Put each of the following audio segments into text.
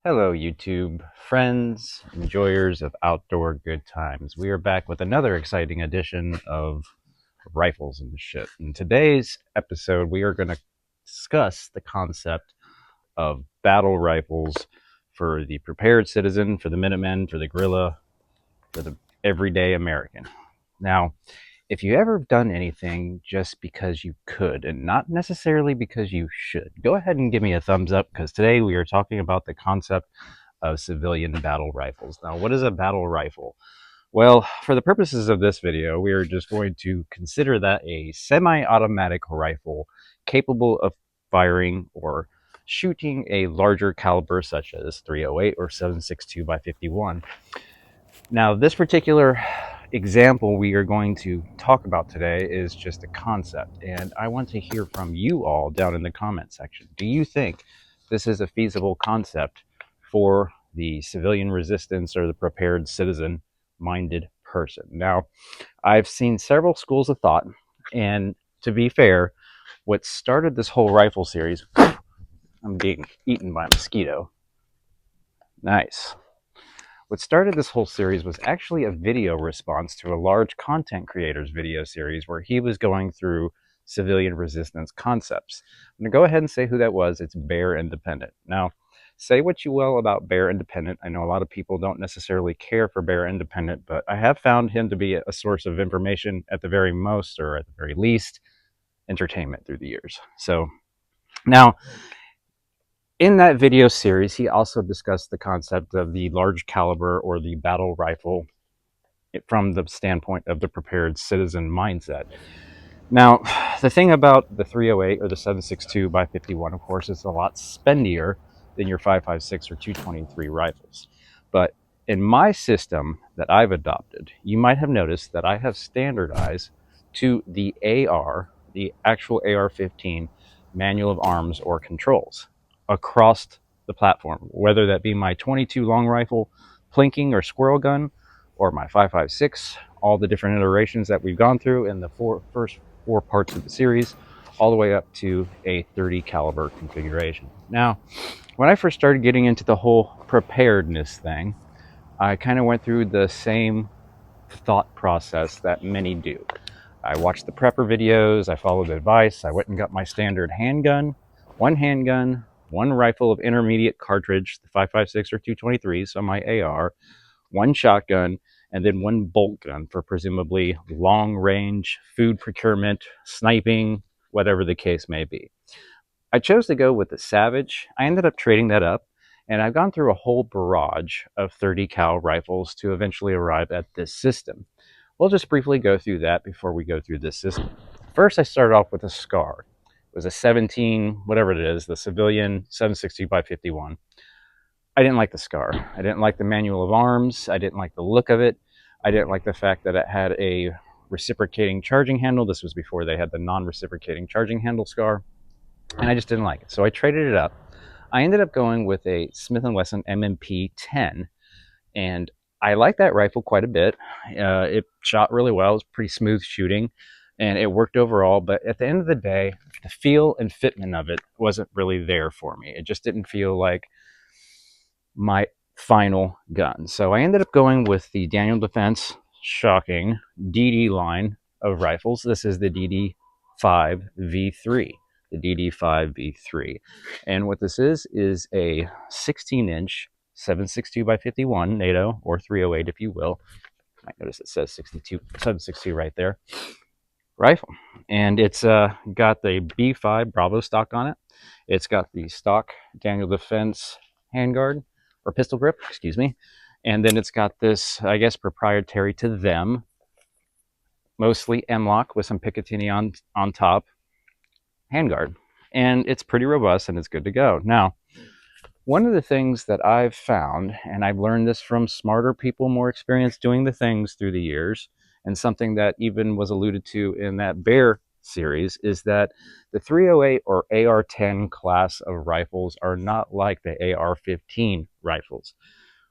Hello, YouTube friends, enjoyers of outdoor good times. We are back with another exciting edition of Rifles and Shit. In today's episode, we are going to discuss the concept of battle rifles for the prepared citizen, for the Minutemen, for the guerrilla, for the everyday American. Now, if you ever done anything just because you could and not necessarily because you should, go ahead and give me a thumbs up because today we are talking about the concept of civilian battle rifles. Now, what is a battle rifle? Well, for the purposes of this video, we are just going to consider that a semi-automatic rifle capable of firing or shooting a larger caliber such as 308 or 7.62 by 51. Now, this particular example we are going to talk about today is just a concept, and I want to hear from you all down in the comment section. Do you think this is a feasible concept for the civilian resistance or the prepared citizen minded person? Now, I've seen several schools of thought, and to be fair, what started this whole rifle series, I'm being eaten by a mosquito. Nice. What started this whole series was actually a video response to a large content creator's video series where he was going through civilian resistance concepts. I'm going to go ahead and say who that was. It's Bear Independent. Now, say what you will about Bear Independent. I know a lot of people don't necessarily care for Bear Independent, but I have found him to be a source of information at the very most, or at the very least, entertainment through the years. So now, in that video series, he also discussed the concept of the large caliber or the battle rifle from the standpoint of the prepared citizen mindset. Now, the thing about the 308 or the 7.62 by 51, of course, is a lot spendier than your 5.56 or 223 rifles. But in my system that I've adopted, you might have noticed that I have standardized to the AR, the actual AR-15 manual of arms or controls across the platform, whether that be my 22 long rifle, plinking or squirrel gun, or my 5.56, all the different iterations that we've gone through in the first four parts of the series, all the way up to a 30 caliber configuration. Now, when I first started getting into the whole preparedness thing, I kind of went through the same thought process that many do. I watched the prepper videos, I followed advice, I went and got my standard handgun, one rifle of intermediate cartridge, the 5.56 or 223, so my AR, one shotgun, and then one bolt gun for presumably long range food procurement, sniping, whatever the case may be. I chose to go with the Savage. I ended up trading that up, and I've gone through a whole barrage of 30 cal rifles to eventually arrive at this system. We'll just briefly go through that before we go through this system. First, I started off with a SCAR. It was a 17, whatever it is, the civilian 760 by 51. I didn't like the SCAR. I didn't like the manual of arms. I didn't like the look of it. I didn't like the fact that it had a reciprocating charging handle. This was before they had the non-reciprocating charging handle SCAR, and I just didn't like it. So I traded it up. I ended up going with a Smith & Wesson M&P 10, and I liked that rifle quite a bit. It shot really well. It was pretty smooth shooting, and it worked overall. But at the end of the day, the feel and fitment of it wasn't really there for me. It just didn't feel like my final gun. So I ended up going with the Daniel Defense, shocking, DD line of rifles. This is the DD5 V3. The DD5 V3. And what this is a 16-inch 7.62 by 51 NATO, or 308 if you will. I notice it says 7.62 right there. Rifle. And it's got the B5 Bravo stock on it. It's got the stock Daniel Defense handguard, or pistol grip, excuse me. And then it's got this, I guess, proprietary to them, mostly M-lock with some Picatinny on top, handguard. And it's pretty robust and it's good to go. Now, one of the things that I've found, and I've learned this from smarter people, more experienced doing the things through the years, and something that even was alluded to in that Bear series, is that the 308 or AR-10 class of rifles are not like the AR-15 rifles.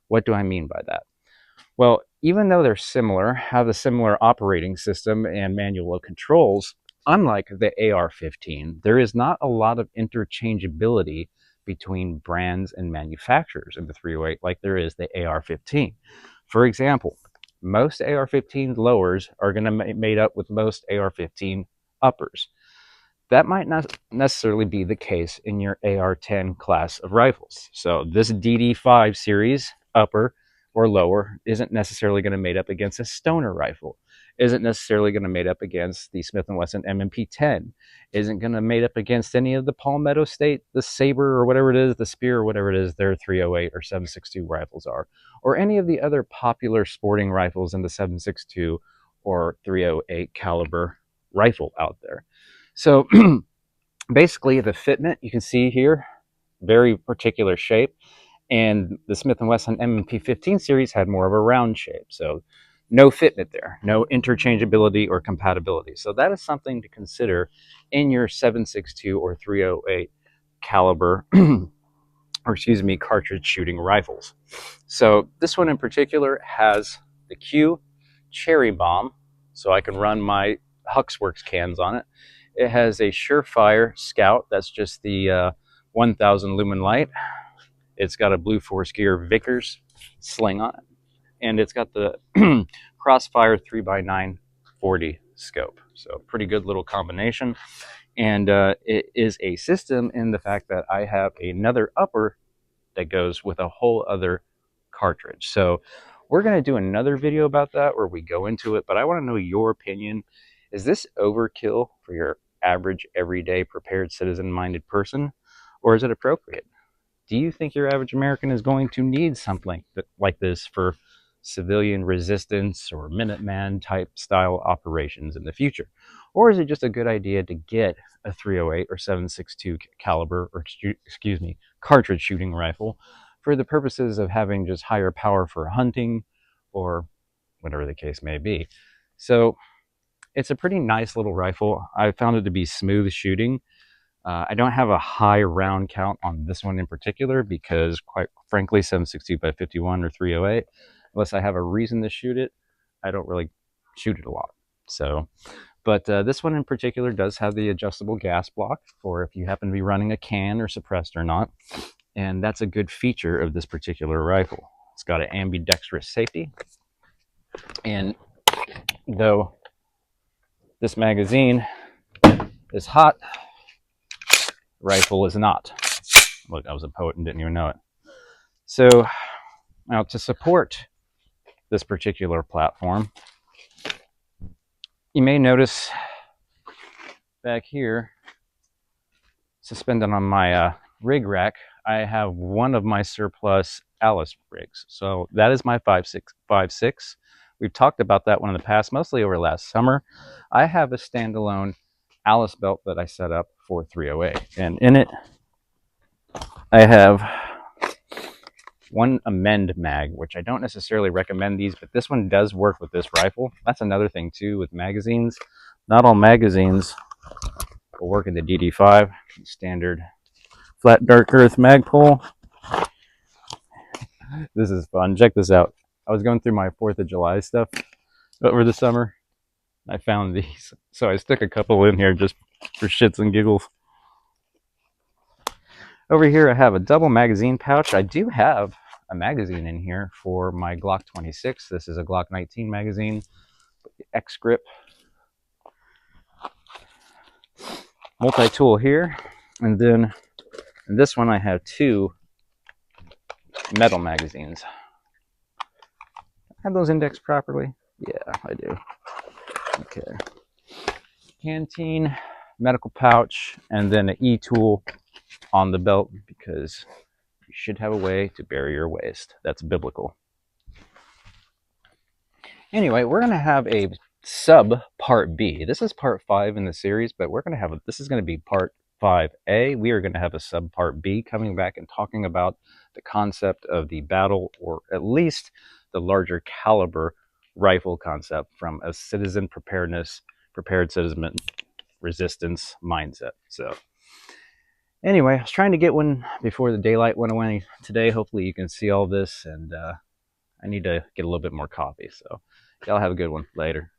What do I mean by that? Well, even though they're similar, have a similar operating system and manual of controls, unlike the AR-15, there is not a lot of interchangeability between brands and manufacturers in the 308 like there is the AR-15. For example, most AR-15 lowers are going to be made up with most AR-15 uppers. That might not necessarily be the case in your AR-10 class of rifles. So this DD5 series upper or lower isn't necessarily going to mate up against a stoner rifle, isn't necessarily going to mate up against the Smith & Wesson M&P10, isn't going to mate up against any of the Palmetto State, the Saber or whatever it is, the Spear or whatever it is their 308 or 7.62 rifles are, or any of the other popular sporting rifles in the 7.62 or 308 caliber rifle out there. So basically the fitment you can see here, very particular shape, and the Smith & Wesson M&P15 series had more of a round shape. So no fitment there, no interchangeability or compatibility. So that is something to consider in your 7.62 or 308 caliber, or excuse me, cartridge shooting rifles. So this one in particular has the Q Cherry Bomb, so I can run my Huxworks cans on it. It has a Surefire Scout, that's just the 1000 lumen light. It's got a Blue Force Gear Vickers sling on it, and it's got the Crossfire 3x9 40 scope. So pretty good little combination. And it is a system in the fact that I have another upper that goes with a whole other cartridge. So we're going to do another video about that where we go into it, but I want to know your opinion. Is this overkill for your average, everyday, prepared, citizen-minded person, or is it appropriate? Do you think your average American is going to need something like this for civilian resistance or Minuteman type style operations in the future? Or is it just a good idea to get a 308 or 7.62 caliber, or excuse me, cartridge shooting rifle for the purposes of having just higher power for hunting or whatever the case may be? So it's a pretty nice little rifle. I found it to be smooth shooting. I don't have a high round count on this one in particular because, quite frankly, 7.62 by 51 or 308, unless I have a reason to shoot it, I don't really shoot it a lot. So, but this one in particular does have the adjustable gas block for if you happen to be running a can or suppressed or not, and that's a good feature of this particular rifle. It's got an ambidextrous safety, and though this magazine is hot, rifle is not. Look, I was a poet and didn't even know it. So now to support this particular platform, you may notice back here, suspended on my rig rack, I have one of my surplus Alice rigs. So that is my 5.6. We've talked about that one in the past, mostly over last summer. I have a standalone Alice belt that I set up for 308, and in it I have one Amend mag, which I don't necessarily recommend these, but this one does work with this rifle. That's another thing too with magazines. Not all magazines will work in the DD5 standard flat dark earth Magpul. This is fun. Check this out. I was going through my 4th of July stuff over the summer. I found these, so I stuck a couple in here just for shits and giggles. Over here I have a double magazine pouch. I do have a magazine in here for my Glock 26. This is a Glock 19 magazine. X grip. Multi-tool here. And then in this one I have 2 metal magazines. Have those indexed properly? Yeah, I do. Okay. Canteen, medical pouch, and then an E-tool on the belt because you should have a way to bury your waste. That's biblical. Anyway, we're going to have a sub part B. This is part 5 in the series, but we're going to have this is going to be part 5A. We are going to have a sub part B coming back and talking about the concept of the battle, or at least the larger caliber rifle concept from a citizen preparedness, prepared citizen resistance mindset. So anyway, I was trying to get one before the daylight went away today. Hopefully you can see all this, and I need to get a little bit more coffee. So y'all have a good one. Later.